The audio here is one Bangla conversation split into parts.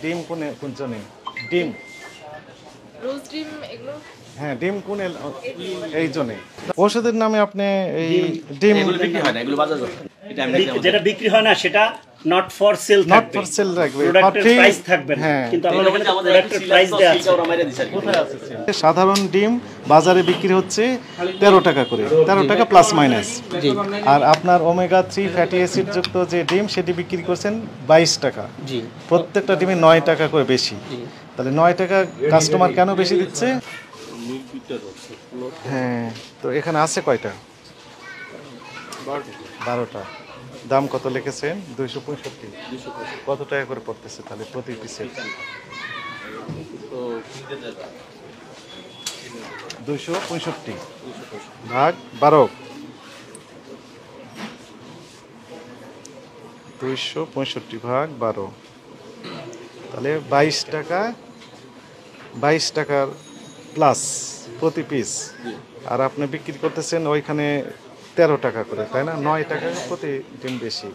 ডিম কোন জনে ডিম রোজ ডিম এগুলো হ্যাঁ ডিম কোন এই জনে ওষুধের নামে আপনি এই ডিম বিক্রি হয় না, এগুলো বাজার এটা এমনি যেটা বিক্রি হয় না সেটা নট ফর সেল নট থাকবে, ফর সেল রাখবে প্রোডাক্টের ফর প্রাইস থাকবে না, হ্যাঁ কিন্তু আমাদের এখানে প্রোডাক্টের প্রাইস দেয়া আছে। কোথায় আছে সাধারণ ডিম বাজারে বিক্রি হচ্ছে 13 টাকা করে, 13 টাকা প্লাস মাইনাস। আর আপনার ওমেগা 3 ফ্যাটি অ্যাসিড যুক্ত যে ডিম সেটি বিক্রি করছেন 22 টাকা। জি, প্রত্যেকটা ডিমে 9 টাকা করে বেশি। তাহলে 9 টাকা কাস্টমার কেন বেশি দিচ্ছে? হ্যাঁ, তো এখানে আছে কয়টা? 12টা। দাম কত লিখেছেন? 265। কত টাকা করে পড়তেছে তাহলে প্রতি পিসের? 265 ভাগ 12, 265 ভাগ 12, তাহলে 22 টাকা, 22 টাকার প্লাস প্রতি পিস। আর আপনি বিক্রি করতেছেন ওইখানে 13 টাকা করে, তাই না? 9 টাকা প্রতি ডিম বেশি।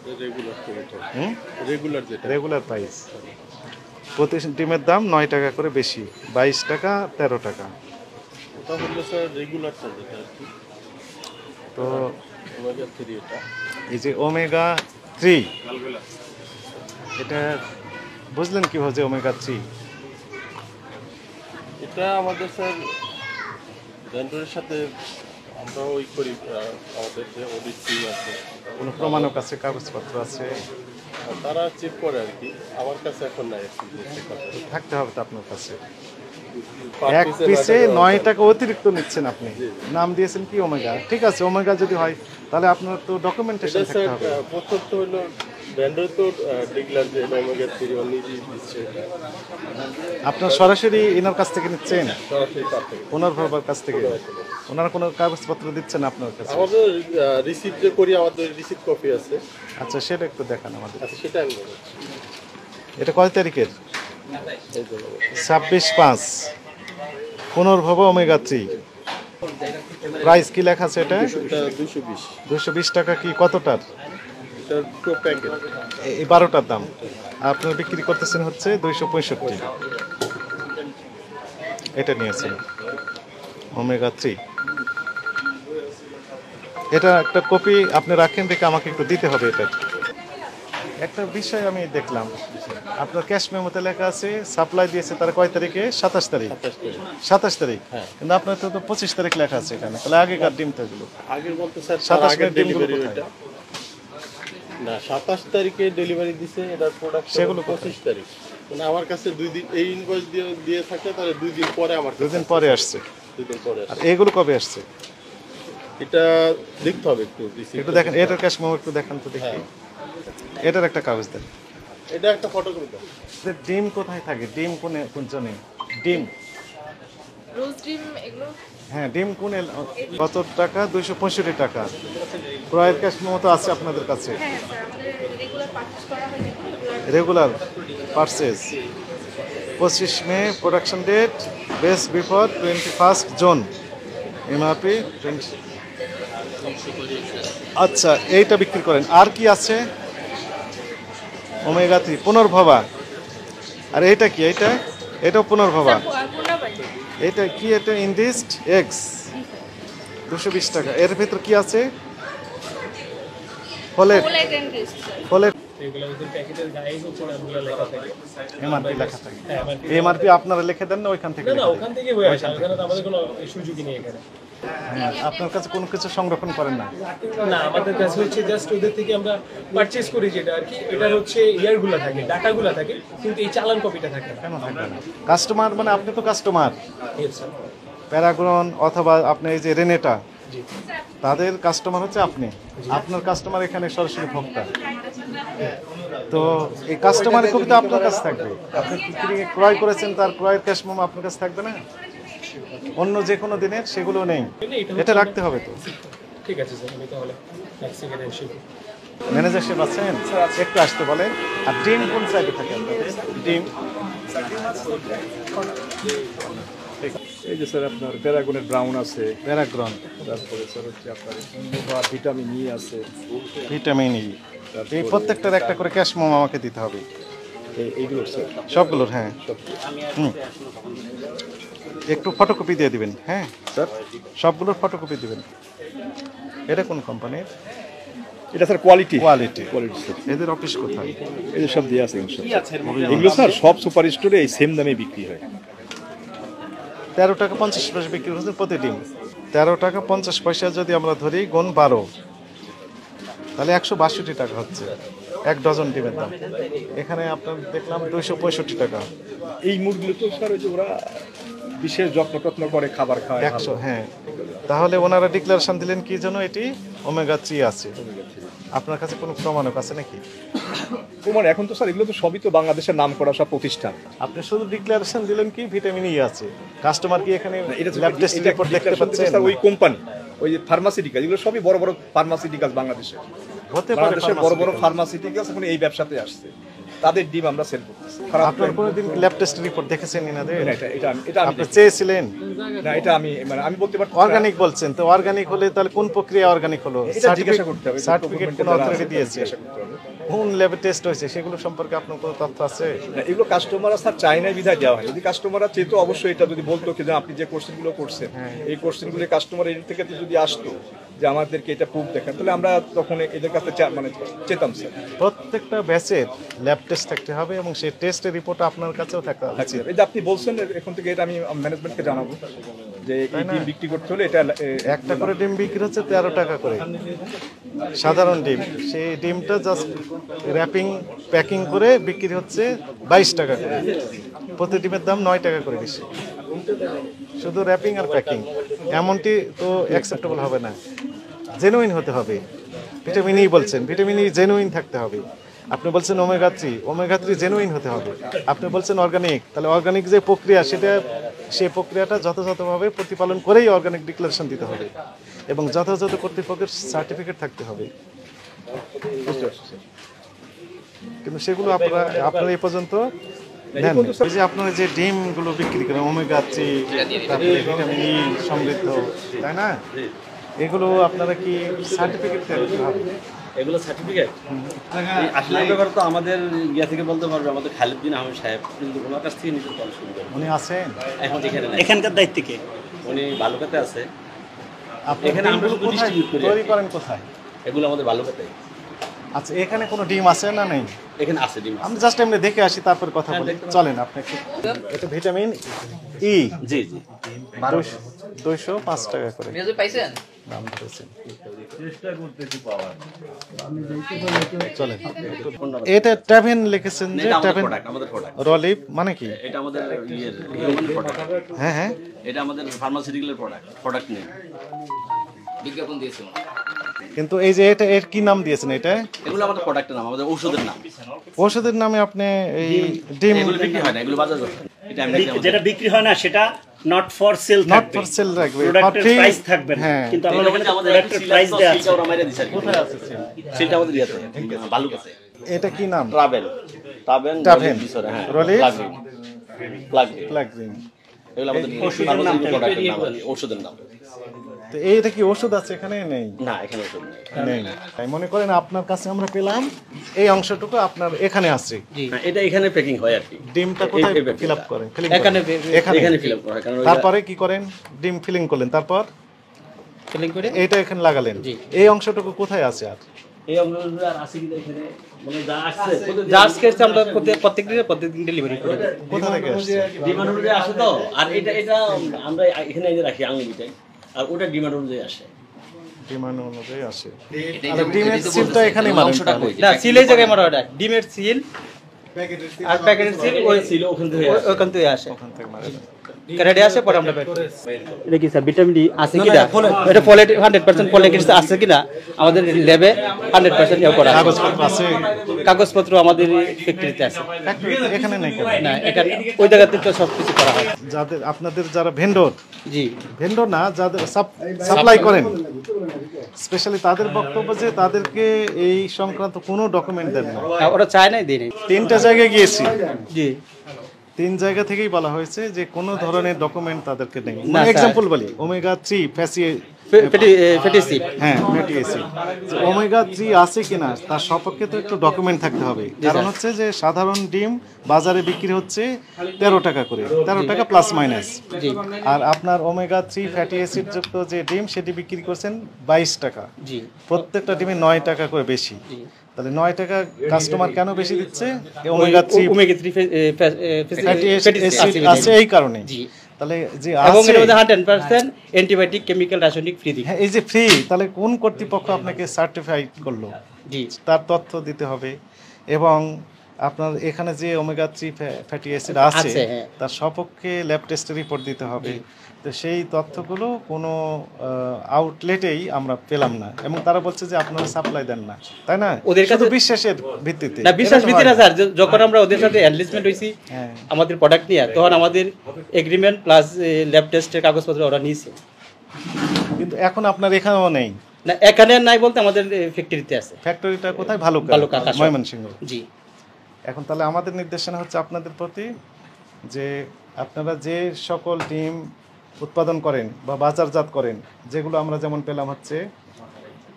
রেগুলার প্রাইস প্রতি ডিমের দাম 9 টাকা করে বেশি, 22 টাকা 13 টাকা। তো এই যে ওমেগা 3 এটা বুঝলেন কিভাবে যে ওমেগা 3? এটা আমাদের স্যার ভেন্ডরের সাথে আমরা ওই করি, আমাদের যে অডিট টিম আছে কোনো প্রমাণক আছে, কাগজপত্র আছে? তারা চেক করে আর কি। আমার কাছে এখন নাই, থাকতে হবে তো আপনার কাছে। এক পিসে 9 টাকা অতিরিক্ত নিচ্ছেন আপনি, নাম দিয়েছেন কি ওমেগা। ঠিক আছে, ওমেগা যদি হয় তাহলে আপনার তো ডকুমেন্টেশন থাকতে হবে। প্রথম তো হলো ভেন্ডর তো ডিক্লার যে ওমেগা 3 ও নিজেই দিচ্ছে, আপনার সরাসরি এনার কাছ থেকে নিচ্ছেন? সরাসরি তার থেকে। ওনার বাবার কাছ থেকে? ওনারা কোনো কাগজপত্র দিচ্ছেন আপনার কাছে? আমাদের রিসিপ্ট যে করি, আমাদের রিসিপ্ট কপি আছে। আচ্ছা, সেটা একটু দেখান আমাদের। আচ্ছা, সেটা আমি বলছি। এটা কয় তারিখের? এই জন্য 26/5 পুনর্ভব ওমেগা 3। প্রাইস কি লেখা আছে এটা? 220। 220 টাকা। কি কতটার? এটা পুরো প্যাকেট, এই 12টার দাম। আপনারা বিক্রি করতেছেন হচ্ছে 265। এটা নিয়েছেন ওমেগা 3। এটা একটা কপি আপনি রাখেন, দেখে আমাকে একটু দিতে হবে। এটা একটা বিষয় আমি দেখলাম, আপনার ক্যাশ মেমোতে লেখা আছে সাপ্লাই দিয়েছে তারা কয় তারিখে? 27 তারিখ। 27 তারিখ, কিন্তু আপনার তো 25 তারিখ লেখা আছে এখানে। তাহলে আগেকার ডিম তো এগুলো। আগের বলতে স্যার 27 আগের ডিমগুলো ডেলিভারি কোথায়? ওইটা না, 27 তারিখে ডেলিভারি দিছে, এটার প্রোডাক্ট সেগুলো 25 তারিখ। মানে আমার কাছে 2 দিন এই ইনভয়েস দিয়ে থাকে, তাহলে 2 দিন পরে আমার 2 দিন পরে আসছে। 2 দিন পরে আর আসে। এগুলো কবে আসছে এটা দেখতে হবে একটু, একটু দেখেন। এটার ক্যাশ মেমো একটু দেখান তো দেখি। এটার একটা কাগজ দেন। এটা একটা ফটোকপি দাও। ডিম কোথায় থাকে? ডিম কোন জনে ডিম? রোজ ডিম এগুলো হ্যাঁ, ডিম কত টাকা? 265 টাকা। ক্রয়ের ক্যাশ মেমো তো আছে আপনাদের কাছে? হ্যাঁ স্যার, আমাদের রেগুলার পারচেজ করা হয় যেগুলো regular purchase 25 May, production date best before 21 June, MRP 20। আচ্ছা, এইটা বিক্রি করেন। আর কি আছে? ওমেগা 3 পুনর্ভবা। আর এইটা কি? এটাও পুনর্ভবা। এটা কি? এটা ইনডিস্ট এক্স 220 টাকা। এর ভিতর কি আছে? ফলেট। এমআরপি লেখা থাকে। এমআরপি আপনারা লিখে দেন না ওইখান থেকে? ওখান থেকে হয়ে আসে, ওখানে তো আমাদের কোনো সুযোগই নেই এখানে। হ্যাঁ, আপনার কাছে কোনো কিছু সংরক্ষণ করেন না? না, আমাদের কাছে হচ্ছে জাস্ট ওদের থেকে আমরা পারচেজ করি, যেটা আর কি। এটা হচ্ছে ইয়ারগুলো থাকে, ডাটাগুলো থাকে, কিন্তু এই চালান কপিটা থাকে না। কেন থাকবে না? কাস্টমার মানে আপনি তো কাস্টমার। Yes, sir. প্যারাগন অথবা আপনি এই যে রেনেটা, তাদের কাস্টমার হচ্ছে আপনি। আপনার কাস্টমার এখানে সরাসরি ভোক্তা। তো এই কাস্টমারের কপি তো আপনার কাছে থাকবে। আপনি কি ক্রয় করেছেন তার ক্রয়ের ক্যাশ মেমো আপনার কাছে থাকবে না? অন্য যে কোনো দিনের সেগুলো নেই, এটা রাখতে হবে তো। ঠিক আছে স্যার, আমি তাহলে এক সেকেন্ড এসে ম্যানেজার সাহেব আছেন? একটু আসতে বলেন। আর ডিম কোন সাইডে থাকে আপনাদের? ডিম এই যে স্যার আপনার প্যারাগনের ব্রাউন আছে, প্যারাগ্রন, তারপরে স্যার হচ্ছে আপনার ভিটামিন ই আছে, ভিটামিন ই। এই প্রত্যেকটার একটা করে ক্যাশ মেমো আমাকে দিতে হবে। এইগুলো স্যার সবগুলোর, হ্যাঁ। একটু ফটোকপি দিয়ে দিবেন, হ্যাঁ স্যার। সবগুলোর ফটোকপি দিবেন। এটা কোন কোম্পানির? এটা স্যার কোয়ালিটি কোয়ালিটি। স্যার। এদের অফিস কোথায়? এই সব দিয়ে আছে এগুলো স্যার সব সুপার স্টোরে এই সেম দামে বিক্রি হয়। 13 টাকা 50 পয়সা বিক্রি হচ্ছে প্রতি ডিম। 13 টাকা 50 পয়সা যদি আমরা ধরি গুণ 12, তাহলে 162 টাকা হচ্ছে এক ডজন ডিমের দাম। এখানে আপনার দেখলাম 265 টাকা। এই মুরগিগুলো তো স্যার ওই যে ওরা বিশেষ যত্ন টত্ন করে খাবার খায় 100, হ্যাঁ। তাহলে ওনারা ডিক্লারেশন দিলেন কি জন্য? এটি ওমেগা 3 আছে। আপনার কাছে কোনো প্রমাণক আছে নাকি? মানে এখন তো স্যার এগুলো তো সবই তো বাংলাদেশের নাম করা সব প্রতিষ্ঠান। আপনি শুধু ডিক্লারেশন দিলেন কি ভিটামিন ই আছে। কাস্টমার কি এখানে এটা ল্যাব টেস্ট রিপোর্ট দেখতে পাচ্ছেন? স্যার ওই কোম্পানি, ওই যে ফার্মাসিউটিক্যাল, এগুলো সবই বড় বড় ফার্মাসিউটিক্যাল বাংলাদেশে। হতে পারে বাংলাদেশের বড় বড় ফার্মাসিউটিক্যাল এখন এই ব্যবসাতে আসছে, তাদের ডিম আমরা সেল করতেছি। খারাপ আপনার কোনোদিন ল্যাব টেস্ট রিপোর্ট দেখেছেন এনাদের? না, এটা আমি আপনি চেয়েছিলেন? না, এটা আমি বলতে পারছি অর্গানিক বলছেন, তো অর্গানিক হলে তাহলে কোন প্রক্রিয়া অর্গানিক হলো? এটা জিজ্ঞাসা করতে হবে। সার্টিফিকেট কোন অথরিটি দিয়েছে? জিজ্ঞাসা করতে হবে। কোন ল্যাবে টেস্ট হয়েছে সেগুলো সম্পর্কে আপনার কোনো তথ্য আছে? না, এগুলো কাস্টমাররা স্যার চাইনায় বিধায় দেওয়া হয়। যদি কাস্টমাররা চেতো অবশ্যই এটা যদি বলতো কি যে আপনি যে কোশ্চেনগুলো করছেন এই কোশ্চেনগুলো কাস্টমার এর থেকে যদি আসতো যে আমাদেরকে এটা প্রুফ দেখান, তাহলে আমরা তখন এদের কাছে মানে চেতাম স্যার। প্রত্যেকটা ব্যাচের ল্যাব টেস্ট থাকতে হবে এবং সেই টেস্টের রিপোর্ট আপনার কাছেও থাকতে হবে। এই যে আপনি বলছেন এখন থেকে এটা আমি ম্যানেজমেন্টকে জানাবো যে এই ডিম বিক্রি করতে হলে এটা একটা করে ডিম বিক্রি হচ্ছে 13 টাকা করে, সাধারণ ডিম। সেই ডিমটা জাস্ট র্যাপিং প্যাকিং করে বিক্রি হচ্ছে 22 টাকা করে। প্রতি ডিমের দাম 9 টাকা করে বেশি, শুধু র্যাপিং আর প্যাকিং। এমনটি তো অ্যাকসেপ্টেবল হবে না, জেনুইন হতে হবে। ভিটামিন ই বলছেন, ভিটামিন ই জেনুইন থাকতে হবে। আপনি বলছেন ওমেগা 3 জেনুইন হতে হবে। আপনি বলছেন অর্গানিক, তাহলে অর্গানিক যে প্রক্রিয়া সেই প্রক্রিয়াটা যথাযথভাবে প্রতিপালন করেই অর্গানিক ডিক্লারেশন দিতে হবে এবং যথাযথ কর্তৃপক্ষের সার্টিফিকেট থাকতে হবে। কিন্তু সেগুলো আপনারা এই পর্যন্ত নেন। এই যে আপনারা যে ডিমগুলো বিক্রি করেন ওমেগা 3, তারপরে ভিটামিন ই সমৃদ্ধ, তাই না? এগুলো আপনারা কি সার্টিফিকেট হবে? এগুলো সার্টিফিকেট আসলে এই ব্যাপারে তো আমাদের ইয়া থেকে বলতে পারবে আমাদের খালিদ্দিন আহমেদ সাহেব, কিন্তু ওনার কাছ থেকে নিতে পারলে সুবিধা। উনি আছেন এখন এখানে নাই। এখানকার দায়িত্ব কে? উনি বালুকাতে আছে। আপনি এখানে আমরা ডিমগুলো শুধু কোথায় distribute করি। তৈরি করেন কোথায়? এগুলো আমাদের বালুকাতে। আচ্ছা, এখানে কোনো ডিম আছে না নেই? এখানে আছে ডিম আছে। আমি জাস্ট এমনি দেখে আসি, তারপর কথা বলি। চলেন আপনি একটু। এটা ভিটামিন ই, জি জি 205 টাকা করে পাইছেন? দাম ধরেছেন। চলেন। এটা ট্যাভেন লিখেছেন যে এটা আমাদের ট্যাভেন প্রোডাক্ট, আমাদের প্রোডাক্ট। রলিপ মানে কি? এটা আমাদের ইয়ের হিউম্যান প্রোডাক্ট। হ্যাঁ হ্যাঁ, এটা আমাদের ফার্মাসিউটিক্যাল প্রোডাক্ট নেই। বিজ্ঞাপন দিয়েছে। কিন্তু এই যে এটা এর কি নাম দিয়েছেন? এটা এগুলো আমাদের প্রোডাক্টের নাম, আমাদের ঔষধের নাম। ওষুধের নামে আপনি এই ডিম এগুলো বিক্রি হয় না, এগুলো বাজার করতে। এটা এমনি যেটা বিক্রি হয় না সেটা নট ফর সেল নট থাকবে, ফর সেল রাখবে, প্রোডাক্টের ফর প্রাইস থাকবে না, হ্যাঁ। কিন্তু আমাদের এখানে আমাদের প্রোডাক্টের প্রাইস দেয়া আছে। সিলটা ওরা মাইরা দিছে। কোথায় আছে সেল? সিলটা আমাদের ইয়াতে বালুকাতে। এটা কি নাম? ট্রাভেল ট্রাভেন, বিসরে, হ্যাঁ। রলিপ, প্লাগ প্লাগরিন। এগুলো আমাদের ওষুধের নাম, প্রোডাক্টের নাম, ওষুধের নাম। তো এইটা কি ওষুধ আছে এখানে? নেই, না, এখানে ওষুধ নেই। নেই। তাই মনে করেন আপনার কাছে আমরা পেলাম এই অংশটুকু আপনার এখানে আছে। হ্যাঁ, এটা এখানে প্যাকিং হয় আর কি। ডিমটা কোথায় এই ফিল আপ করেন? এখানে এখানে ফিল আপ করা হয়, কারণ ওইটা- তারপরে কি করেন? ডিম ফিলিং করলেন, তারপর ফিলিং করে এইটা এখানে লাগালেন। এই অংশটুকু কোথায় আছে? আর এই অংশগুলো আর আছে কিনা এখানে, মানে যা আসছে জার্স কেসে আমরা প্রত্যেকদিন ডেলিভারি করি। কোথা থেকে আসছে? ডিমান্ড অনুযায়ী আসে তো। আর এটা আমরা এখানে এনে রাখি আনলিমিটেড, আর ওটা ডিমান্ড অনুযায়ী আসে। ডিমান্ড অনুযায়ী আসে। আর ডিমের সিলটা এখানে মারেন তাহলে। না, সিল এই জায়গায় মারা ওটা ডিমের সিল আর প্যাকেটের সিল ওই ছিল ওখান থেকে আসে। ওখান থেকে আসে, ওখান থেকে মারেন। রেডি আসে পরে আমরা বের করি। এটা কি স্যার ভিটামিন ডি আছে কিনা, এটা ফলেট 100% ফলিক অ্যাসিড আছে কিনা আমাদের ল্যাবে 100% ইয়ে করা আছে। কাগজপত্র আছে? কাগজপত্র আমাদের ফ্যাক্টরিতে আছে। এখানে নেই কেন? না, এখানে ওই জায়গাতে তো সব কিছু করা হয়। যাদের আপনাদের যারা ভেন্ডর, জি, ভেন্ডর না, যাদের সাপ্লাই করেন, স্পেশালি তাদের বক্তব্য যে তাদেরকে এই সংক্রান্ত কোনো ডকুমেন্ট দেন না। ওরা চায় নাই, দেয় নাই। 3টা জায়গায় গিয়েছি, জি, 3 জায়গা থেকেই বলা হয়েছে যে কোনো ধরনের ডকুমেন্ট তাদেরকে নেই। না, স্যার। এক্সাম্পল বলি, ওমেগা 3 ফ্যাটি অ্যাসিড হ্যাঁ ফ্যাটি অ্যাসিড, ওমেগা 3 আছে কিনা তার সপক্ষে তো একটু ডকুমেন্ট থাকতে হবে। কারণ হচ্ছে যে সাধারণ ডিম বাজারে বিক্রি হচ্ছে 13 টাকা করে, 13 টাকা প্লাস মাইনাস। জি আর আপনার ওমেগা 3 ফ্যাটি অ্যাসিড যুক্ত যে ডিম সেটি বিক্রি করছেন 22 টাকা, জি প্রত্যেকটা ডিমে 9 টাকা করে বেশি। তাহলে 9 টাকা কাস্টমার কেন বেশি দিচ্ছে? ওমেগা 3 ওমেগা 3 ফ্যাটি অ্যাসিড আছে এই কারণে। জি তাহলে যে এবং আছে এর মধ্যে 100% অ্যান্টিবায়োটিক কেমিক্যাল রাসায়নিক ফ্রি দিই। হ্যাঁ, এই যে ফ্রি, তাহলে কোন কর্তৃপক্ষ আপনাকে সার্টিফাইড করলো জি তার তথ্য দিতে হবে। এবং আপনার এখানে যে ওমেগা 3 ফ্যাটি অ্যাসিড আছে আছে, হ্যাঁ। তার সপক্ষে ল্যাব টেস্টের রিপোর্ট দিতে হবে। তো সেই তথ্যগুলো কোনো আউটলেটেই আমরা পেলাম না, এবং তারা বলছে যে আপনারা সাপ্লাই দেন না, তাই না? ওদের কাছে- শুধু বিশ্বাসের ভিত্তিতে। না বিশ্বাস এটা তো ভিত্তি হয় না স্যার, যখন আমরা ওদের সাথে অ্যাডলিস্টমেন্ট হয়েছি হ্যাঁ। আমাদের প্রোডাক্ট নিয়ে, তখন আমাদের এগ্রিমেন্ট প্লাস ল্যাব টেস্টের কাগজপত্র ওরা নিয়েছে। কিন্তু এখন আপনার এখানেও নেই। না এখানে নাই বলতে আমাদের ফ্যাক্টরিতে আছে। ফ্যাক্টরিটা কোথায়? ভালো ভালুকা, কাশব। ময়মনসিংহ। জি এখন তাহলে আমাদের নির্দেশনা হচ্ছে আপনাদের প্রতি যে আপনারা যে সকল ডিম উৎপাদন করেন বা বাজারজাত করেন, যেগুলো আমরা যেমন পেলাম হচ্ছে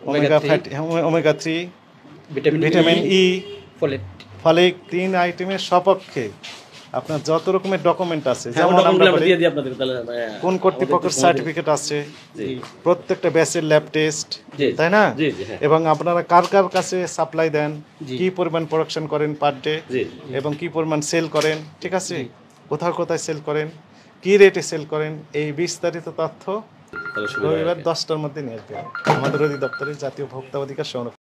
omega 3, fatty, omega 3, vitamin E, folate, folic, 3 আইটেমের সপক্ষে আপনার যত রকমের ডকুমেন্ট আছে, হ্যাঁ, যেমন ওটা আমরা আমরা বলি দিয়ে দিই আপনাদের তাহলে। কোন কর্তৃপক্ষের সার্টিফিকেট আছে, প্রত্যেকটা ব্যাচের ল্যাব টেস্ট, জি। তাই না? জি, জি, হ্যাঁ। এবং আপনারা কার কার কাছে সাপ্লাই দেন, জি। কি পরিমাণ প্রোডাকশন করেন পার ডে, জি। এবং কি পরিমাণ সেল করেন, ঠিক আছে? কোথায় কোথায় সেল করেন, কি রেটে সেল করেন, এই বিস্তারিত তথ্য তাহলে সুবিধা হয়। রবিবার 10টার মধ্যে নিয়ে আসবে আমাদের অধিদপ্তরের জাতীয় ভোক্তা অধিকার সংরক্ষণ